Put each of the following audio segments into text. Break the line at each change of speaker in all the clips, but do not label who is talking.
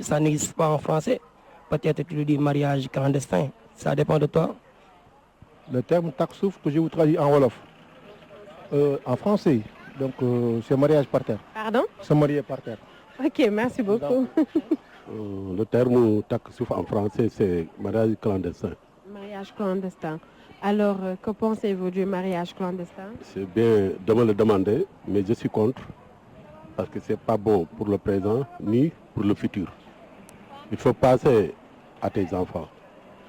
Ça n'existe pas en français. Peut-être tu le dis mariage clandestin. Ça dépend de toi.
Le terme taksouf que je vous traduis en Wolof. En français, donc c'est mariage par terre.
Pardon?
Se marier par terre.
Ok, merci beaucoup.
Le terme taksouf en français, c'est mariage clandestin.
Mariage clandestin. Alors, que pensez-vous du mariage clandestin?
C'est bien de me le demander, mais je suis contre. Parce que ce n'est pas bon pour le présent ni pour le futur. Il faut penser à tes enfants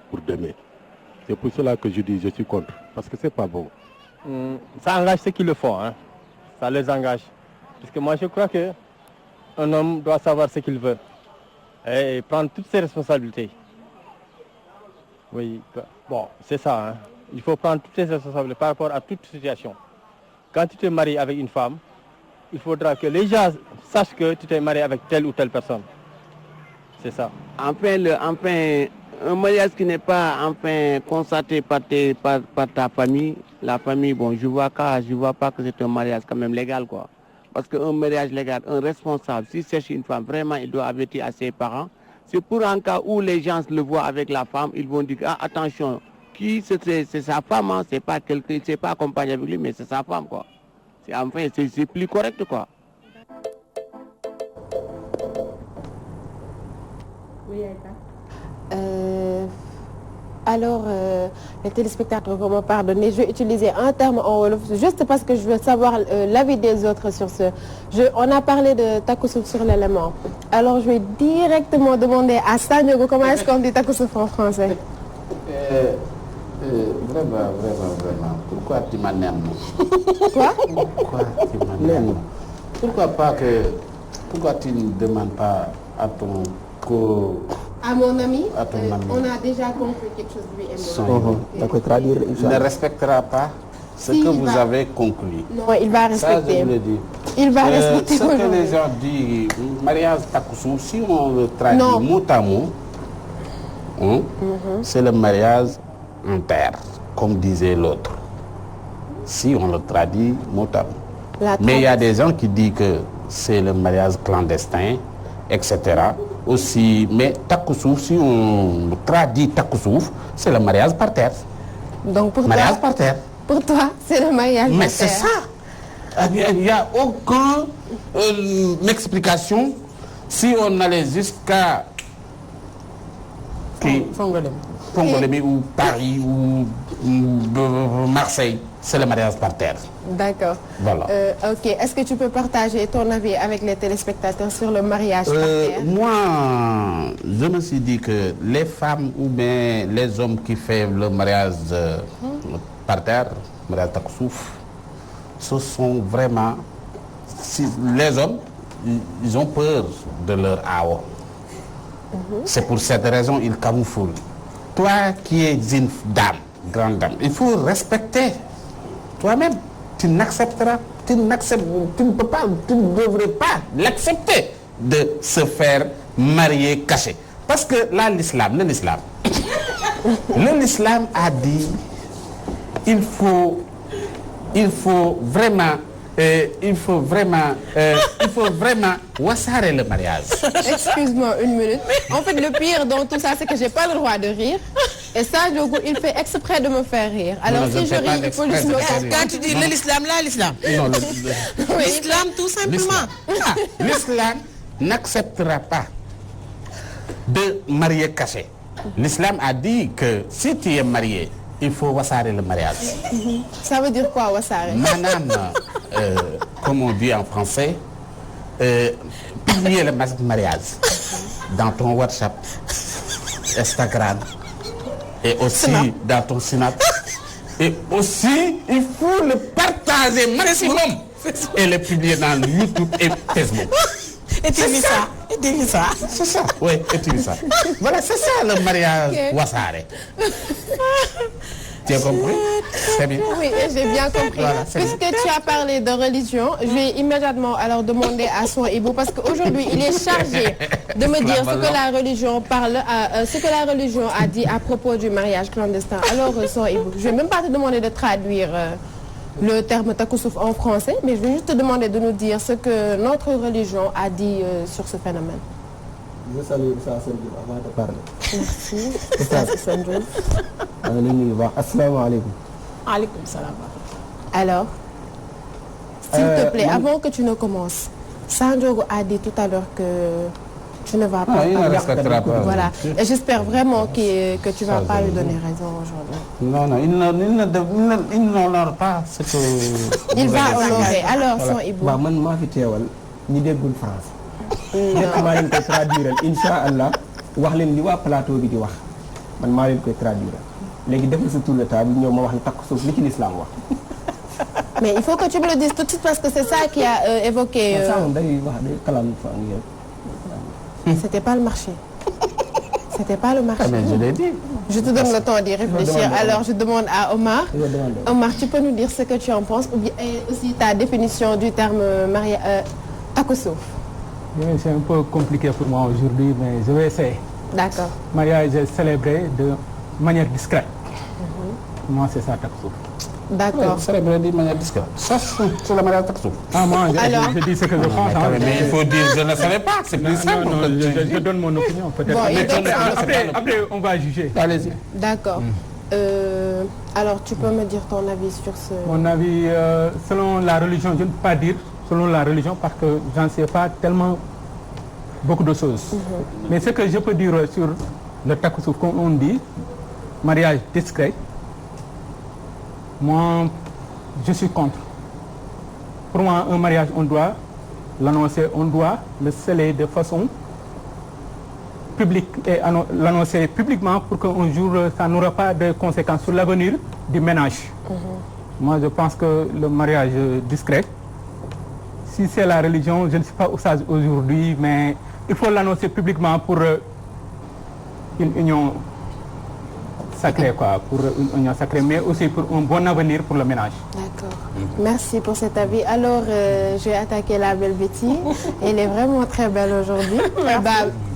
pour demain. C'est pour cela que je dis je suis contre. Parce que ce n'est pas bon.
Ça engage ceux qui le font. Hein. Ça les engage. Parce que moi, je crois qu'un homme doit savoir ce qu'il veut. Et prendre toutes ses responsabilités. Oui, bon, c'est ça. Hein. Il faut prendre toutes ses responsabilités par rapport à toute situation. Quand tu te maries avec une femme, il faudra que les gens sachent que tu t'es marié avec telle ou telle personne. C'est ça.
Enfin, un mariage qui n'est pas constaté par ta famille, la famille, bon, je vois pas que c'est un mariage quand même légal, quoi. Parce qu'un mariage légal, un responsable, s'il cherche une femme, vraiment, il doit avertir à ses parents. C'est pour un cas où les gens le voient avec la femme, ils vont dire, ah, attention, c'est sa femme, hein, c'est pas quelqu'un, il ne s'est pas accompagné avec lui, mais c'est sa femme, quoi. C'est plus correct, quoi.
Oui, alors, les téléspectateurs vont me pardonner, je vais utiliser un terme en Wolof, juste parce que je veux savoir l'avis des autres sur ce. On a parlé de takousouf sur l'élément. Alors, je vais directement demander à Sanyogo comment est-ce qu'on dit takousouf en français.
Vraiment. Pourquoi tu m'anémes?
Quoi?
Pourquoi tu m'anémes? Pourquoi tu ne demandes pas à ton
À mon ami,
à ton ami.
on a déjà compris quelque chose lui et moi.
Il ne respectera pas ce que vous avez conclu.
Non, il va respecter.
Ça, je le dis.
Il va respecter.
Ce que les gens disent, mariage takousouf, si on le traduit mot à mot, c'est le mariage en terre, comme disait l'autre. Si on le traduit mot à mot. Mais il y a des gens qui disent que c'est le mariage clandestin, etc. Aussi, mais takousouf, si on traduit takousouf, c'est le mariage par terre.
Donc pour
mariage
toi,
par terre.
Pour toi, c'est le mariage par terre.
Mais c'est ça. Il n'y a aucune explication si on allait jusqu'à Fongolemi ou Paris ou Marseille. C'est le mariage par terre.
D'accord.
Voilà.
Ok. Est-ce que tu peux partager ton avis avec les téléspectateurs sur le mariage par terre?
Moi, je me suis dit que les femmes ou bien les hommes qui font le mariage par terre, mariage takousouf, ce sont vraiment... les hommes, ils ont peur de leur awa. C'est pour cette raison qu'ils camouflent. Toi qui es une dame, grande dame, il faut respecter toi-même. Tu n'accepteras, tu ne peux pas, tu ne devrais pas l'accepter de se faire marier caché. Parce que là, l'islam a dit, il faut vraiment wassarer le mariage.
Excuse-moi une minute. En fait, le pire dans tout ça, c'est que j'ai pas le droit de rire. Et ça, il fait exprès de me faire rire. Alors si je ris, il faut juste me comprendre.
Quand tu dis l'islam,
Non,
l'islam, tout simplement.
L'islam n'acceptera pas de marier caché. L'islam a dit que si tu es marié, il faut wassarer le mariage.
Ça veut dire quoi, wassarer?
Madame, comme on dit en français, publier le mariage dans ton WhatsApp, Instagram et aussi dans ton Snap. Et aussi, il faut le partager maximum et le publier dans YouTube et Facebook.
Et tu vis ça.
C'est ça. Oui, et tu vis ça. Voilà, c'est ça le mariage wassarer. Tu as compris? C'est bien.
Oui, j'ai bien compris.
Voilà,
puisque tu as parlé de religion, je vais immédiatement alors demander à Son Ibou, parce qu'aujourd'hui, il est chargé de me dire ce que la religion parle, ce que la religion a dit à propos du mariage clandestin. Alors, Son Ibou, je ne vais même pas te demander de traduire le terme takousouf en français, mais je vais juste te demander de nous dire ce que notre religion a dit sur ce phénomène.
Je salue Oustaz Assane Diouf avant de parler.
Merci. Oustaz Assane Diouf.
Assalamu alaikum.
Alaikum salam.
Alors, s'il te plaît, avant que tu ne commences, Sanjogo a dit tout à l'heure que tu ne vas pas
il ne respectera pas.
Voilà. Et j'espère vraiment que tu ne vas pas lui donner raison aujourd'hui.
Non, non, il n'honore pas ce que...
Il va honorer. Alors, son Ibou.
Man maa fi teewal ñi déggul France. Nekk maa leen koy traduire incha allah wax leen li waa plateau bi di wax man maa leen koy traduire léegi defal sa tour de table ñoom ma wax ni takku suuf li ci l'islam wax.
Mais il faut que tu me le dises tout de suite parce que c'est ça qui a évoqué... C'était pas le marché. C'était pas le marché.
Ah, mais je l'ai dit.
Je te donne le temps d'y réfléchir. Alors je demande à Omar. Omar, tu peux nous dire ce que tu en penses ou bien aussi ta définition du terme takku suuf.
C'est un peu compliqué pour moi aujourd'hui, mais je vais essayer.
D'accord.
Mariage célébré de manière discrète. Pour moi, c'est ça takku suuf.
D'accord.
Oui, célébrer de manière discrète. Ça, c'est la mariage takku suuf.
Ah, moi, je dis ce que je pense.
Mais il faut dire, je ne savais pas. C'est plus simple.
Non, je donne mon opinion, peut-être.
Bon,
après, on va juger.
Allez-y.
D'accord. Alors, tu peux me dire ton avis sur ce...
Mon avis, selon la religion, je ne peux pas dire selon la religion parce que j'en sais pas tellement beaucoup de choses. Mais ce que je peux dire sur le takku suuf, comme on dit, mariage discret, moi, je suis contre. Pour moi, un mariage, on doit l'annoncer, on doit le sceller de façon publique et l'annoncer publiquement pour qu'un jour, ça n'aura pas de conséquences sur l'avenir du ménage. Moi, je pense que le mariage discret, si c'est la religion, je ne sais pas où ça aujourd'hui, mais il faut l'annoncer publiquement pour une union sacrée, quoi, pour une union sacrée, mais aussi pour un bon avenir pour le ménage.
D'accord. Merci pour cet avis. Alors, je vais attaquer la belle Betty. Elle est vraiment très belle aujourd'hui.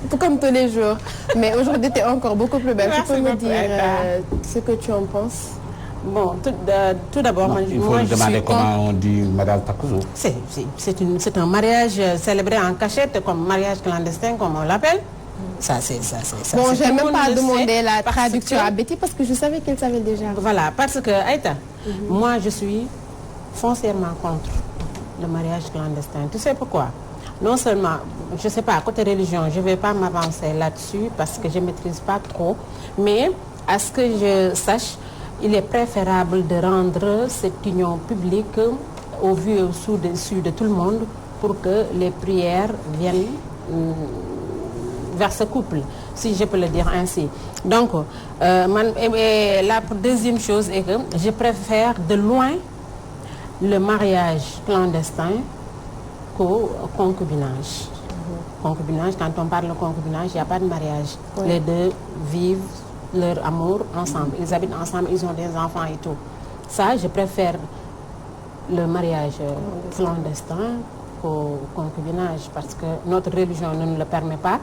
Tout comme tous les jours. Mais aujourd'hui, tu es encore beaucoup plus belle.
Merci,
tu peux me dire ce que tu en penses?
Bon, tout d'abord,
il faut lui demander comment on dit mariage takku suuf.
C'est un mariage célébré en cachette, comme mariage clandestin, comme on l'appelle. Ça,
bon, je n'ai même pas demandé la traduction à Betty parce que je savais qu'elle savait déjà.
Voilà, parce que, Aïta, moi, je suis foncièrement contre le mariage clandestin. Tu sais pourquoi? Non seulement, je ne sais pas, côté religion, je ne vais pas m'avancer là-dessus parce que je ne maîtrise pas trop, mais à ce que je sache, il est préférable de rendre cette union publique au vu et au su de tout le monde pour que les prières viennent vers ce couple, si je peux le dire ainsi. Donc, la deuxième chose est que je préfère de loin le mariage clandestin qu'au concubinage. Concubinage, quand on parle de concubinage, il n'y a pas de mariage. Oui. Les deux vivent leur amour ensemble. Ils habitent ensemble, ils ont des enfants et tout. Ça, je préfère le mariage clandestin qu'au concubinage parce que notre religion ne nous le permet pas.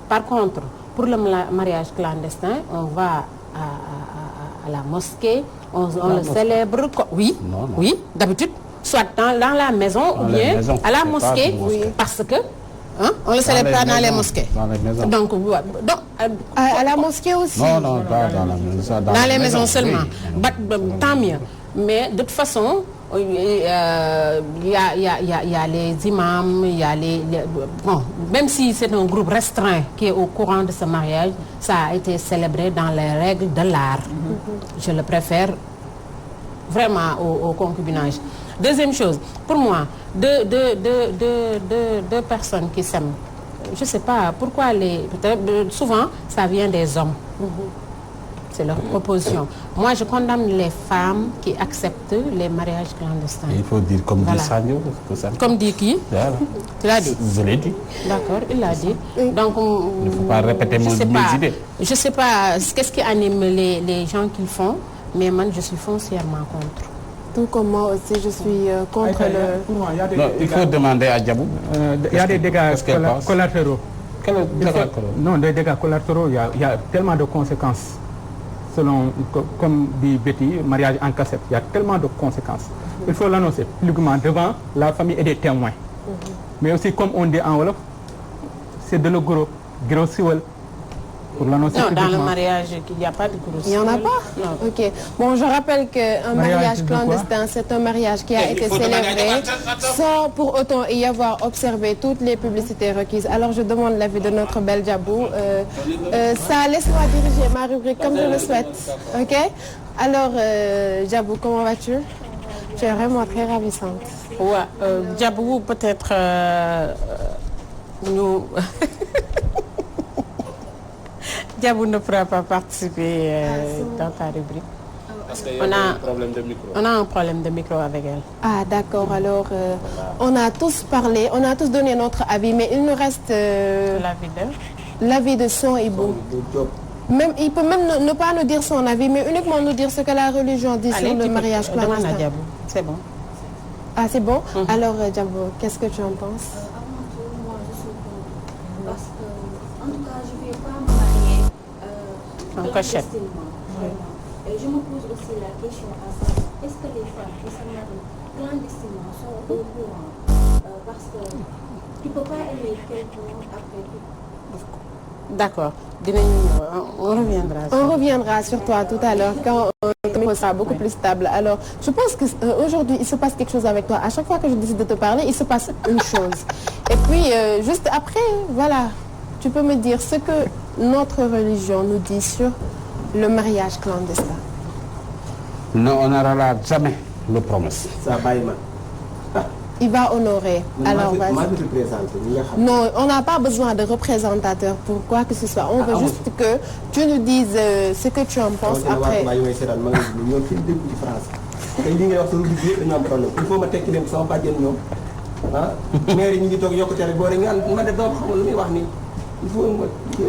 Par contre, pour le mariage clandestin, on va à la mosquée, on le célèbre. Oui, non. Oui, d'habitude, soit dans la maison ou bien à la mosquée, parce que on le célèbre pas dans les mosquées.
Dans les maisons.
Donc
à la mosquée aussi.
Non, pas dans la maison.
Dans les maisons seulement. Tant mieux. Mais de toute façon, il y a les imams, il y a bon, même si c'est un groupe restreint qui est au courant de ce mariage, ça a été célébré dans les règles de l'art. Je le préfère vraiment au concubinage. Deuxième chose, pour moi, deux personnes qui s'aiment, je ne sais pas pourquoi souvent ça vient des hommes. C'est leur proposition. Moi, je condamne les femmes qui acceptent les mariages clandestins.
Il faut dire comme dit Sanjo.
Comme dit qui? Tu l'as dit?
Je l'ai dit.
D'accord, il l'a dit. Donc,
il ne faut pas répéter mes idées.
Je ne sais pas qu'est-ce qui anime les gens qui le font, mais moi, je suis foncièrement contre.
Tout comme moi aussi, je suis contre
il faut demander à Djabou.
Il y a des dégâts collatéraux. Non, des dégâts collatéraux, il y a tellement de conséquences. Selon, comme dit Betty, mariage en cassette, il y a tellement de conséquences. Il faut l'annoncer publiquement devant la famille et des témoins. Mais aussi, comme on dit en Wolof, c'est de le gros gros siwal pour l'annoncer publiquement.
Non, dans le mariage, il n'y a pas de gros siwal.
Il n'y en a pas?
Non.
Ok. Bon, je rappelle qu'un mariage clandestin, c'est un mariage qui a été célébré sans pour autant y avoir observé toutes les publicités requises. Alors, je demande l'avis de notre belle Diabou. Ça, laisse-moi diriger ma rubrique comme je le souhaite. Ok? Alors, Diabou, comment vas-tu? Tu es vraiment très ravissante.
Ouais, Diabou, peut-être nous... Diabou ne pourra pas participer dans ta rubrique.
Parce qu'il y a un problème de micro.
On a un problème de micro avec elle.
Ah, d'accord. Alors, on a tous parlé, on a tous donné notre avis, mais il nous reste l'avis de Son Ibou. Même, il peut même ne pas nous dire son avis, mais uniquement nous dire ce que la religion dit sur le mariage clandestin.
C'est bon.
Ah, c'est bon? Alors, Diabou, qu'est-ce que tu en penses?
Avant tout, moi, je suis pour. Parce que, en tout cas, je ne vais pas me marier clandestinement. Et je me pose aussi la question à ça. Est-ce que les femmes qui se marient clandestinement sont au courant? Parce que tu ne peux pas aimer quelqu'un après tout.
D'accord.
On reviendra sur toi tout à l'heure quand on sera beaucoup plus stable. Alors, je pense qu'aujourd'hui, il se passe quelque chose avec toi. À chaque fois que je décide de te parler, il se passe une chose. Et puis, juste après, voilà, tu peux me dire ce que notre religion nous dit sur le mariage clandestin.
Non, on n'aura jamais le promesse.
Ça va,
il va honorer. Alors, vas-y. Non, on n'a pas besoin de représentateurs pour quoi que ce soit. On veut juste que tu nous dises ce que tu en penses après.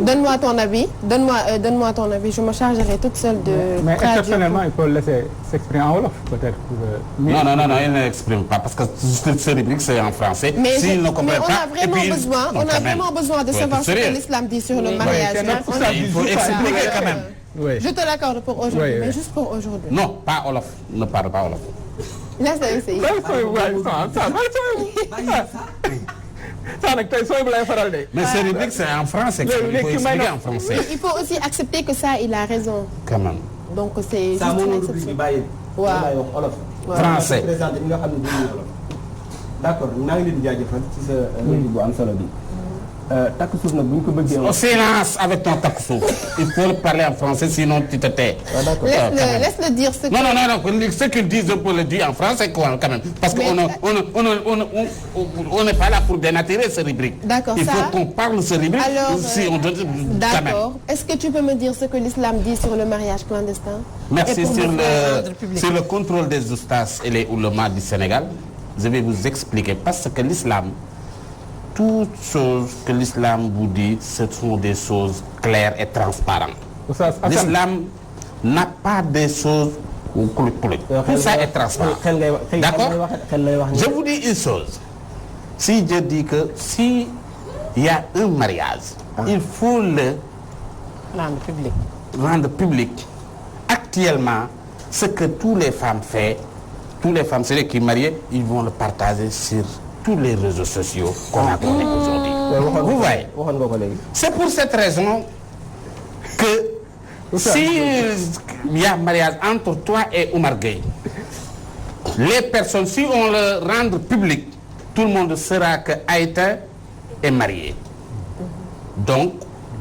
Donne-moi ton avis. Donne-moi ton avis. Je me chargerai toute seule de.
Mais exceptionnellement, il faut le laisser s'exprimer en wolof, peut-être.
Non, il n'exprime pas parce que ce rubrique c'est en français.
Mais
s'il ne comprend pas,
on a vraiment besoin de savoir ce que l'islam dit sur le mariage.
Il faut expliquer quand même.
Oui. Je te l'accorde pour aujourd'hui, mais juste pour aujourd'hui.
Non, pas Wolof. Ne parle pas Wolof.
Laisse-le essayer.
Mais ce rubrique c'est en français. Il faut expliquer en français.
Il faut aussi accepter que ça, il a raison.
Quand même.
Donc c'est juste une exception.
Français.
D'accord, naa ngi leen di jaajëfal ci sa rubrique bu am solo bi. Takku suuf nag bu ñu ko bëggee.
Au silence avec ton takku suuf. Il faut parler en français sinon tu te tais.
Laisse-le dire ce que.
Non. Ce qu'ils disent, on peut le dire en français quand même. Parce qu'on n'est pas là pour dénaturer ce rubrique.
D'accord.
Il faut qu'on parle de ce rubrique.
Alors,
si on doit.
D'accord. Est-ce que tu peux me dire ce que l'islam dit sur le mariage clandestin?
Merci. Sur le contrôle des oustas et les oulémas du Sénégal, je vais vous expliquer parce que l'islam. Toutes choses que l'islam vous dit, ce sont des choses claires et transparentes. L'islam n'a pas des choses où tout ça est transparent. D'accord? Je vous dis une chose. Si je dis que s'il y a un mariage, il faut le rendre public. Actuellement, ce que toutes les femmes celles qui marient, ils vont le partager sur tous les réseaux sociaux qu'on a connus aujourd'hui. Vous voyez? C'est pour cette raison que s'il y a mariage entre toi et Oumar Gueye, les personnes, si on le rend public, tout le monde saura que Aïta est mariée. Donc,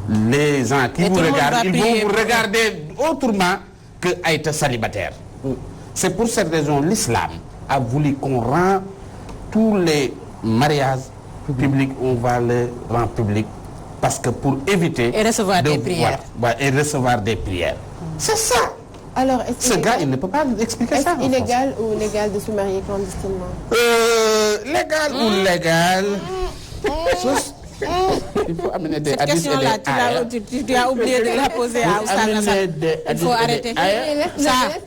les gens qui vous regardent, ils vont vous regarder autrement que Aïta célibataire. C'est pour cette raison que l'islam a voulu qu'on rende tous les mariages publics, on va les rendre publics parce que pour éviter
et recevoir des prières.
Et recevoir des prières. C'est ça.
Alors,
ce gars, il ne peut pas expliquer ça.
Est-ce illégal ou légal de se marier clandestinement?
Légal ou légal. Il faut amener des hadiths et des ayats.
Tu as oublié de la poser à Oustaz Hassan. Il faut arrêter.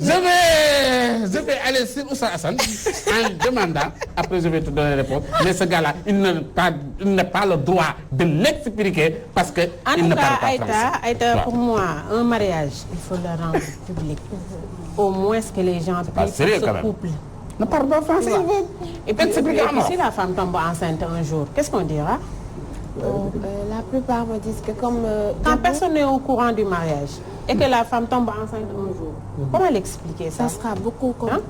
Je vais aller sur Oustaz Hassan en demandant, après je vais te donner la réponse, mais ce gars-là, il n'a pas le droit de l'expliquer parce qu'il ne parle pas français.
Aïta, pour moi, un mariage, il faut le rendre public. Au moins que les gens prient pour ce couple.
Ne parle pas français.
Et puis, si la femme tombe enceinte un jour, qu'est-ce qu'on dira?
La plupart me disent que comme...
quand personne n'est au courant du mariage et que la femme tombe enceinte un jour, comment l'expliquer ça?
Ça sera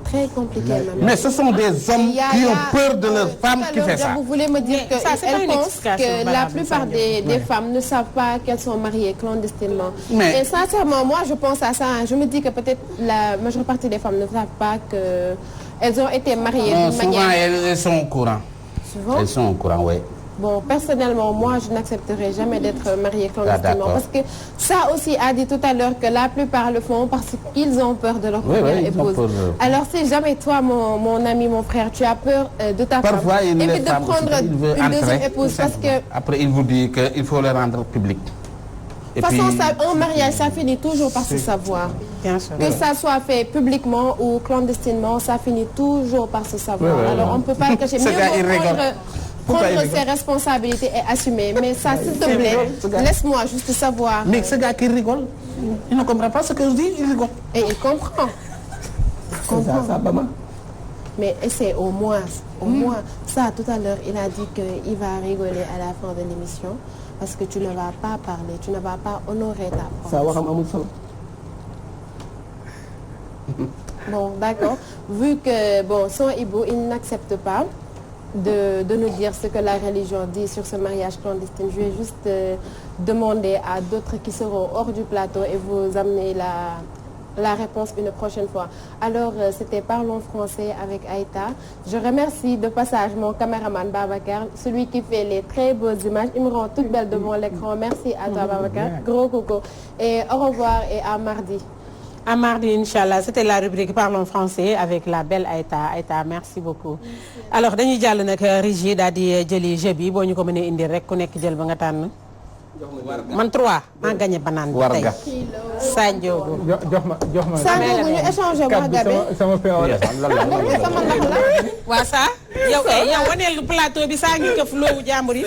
très compliqué.
Mais ce sont des hommes qui ont peur de leur femme qui fait ça.
Vous voulez me dire que elles pensent que la plupart des femmes ne savent pas qu'elles sont mariées clandestinement. Et sincèrement, moi je pense à ça. Je me dis que peut-être la majeure partie des femmes ne savent pas qu'elles ont été mariées d'une manière...
Souvent elles sont au courant.
Souvent?
Elles sont au courant, oui.
Bon, personnellement, moi, je n'accepterai jamais d'être mariée clandestinement. Parce que ça aussi a dit tout à l'heure que la plupart le font parce qu'ils ont peur de leur première épouse. Alors, si jamais toi, mon ami, mon frère, tu as peur de ta femme, évite de prendre une deuxième épouse parce que...
Après, il vous dit qu'il faut le rendre public.
De toute façon, un mariage, ça finit toujours par se savoir.
Bien sûr.
Que ça soit fait publiquement ou clandestinement, ça finit toujours par se savoir. Alors, on ne peut pas le cacher. Prendre ses responsabilités et assumer. Mais ça, s'il te plaît, laisse-moi juste savoir.
Mais ce gars qui rigole, il ne comprend pas ce que je dis, il rigole.
Et il comprend. Mais essaie au moins. Ça, tout à l'heure, il a dit qu'il va rigoler à la fin de l'émission parce que tu ne vas pas parler, tu ne vas pas honorer ta promesse. Bon, d'accord. Vu que, son Ibo, il n'accepte pas de nous dire ce que la religion dit sur ce mariage clandestin. Je vais juste demander à d'autres qui seront hors du plateau et vous amener la réponse une prochaine fois. Alors, c'était Parlons français avec Aïta. Je remercie de passage mon caméraman Babacar, celui qui fait les très beaux images. Il me rend toute belle devant l'écran. Merci à toi, Babacar. Gros coucou. Et au revoir et à mardi.
À mardi, Inch'Allah. C'était la rubrique Parlons français avec la belle Aïta. Aïta, merci beaucoup. Alors, dañuy jàll nag Régis daal di jëli jeu bi boo ñu ko mënee indi rek ku nekk jël ba nga tànn. Man 3 maa gagné banaan bi tey. Sanjoogu.
jox ma.
Sanjoogu ñu échangé ma gabe.
sama PO la.
sama ndax la.
waa ça yow waneel plateau bi saa ngi këf loowu jàmbur yi.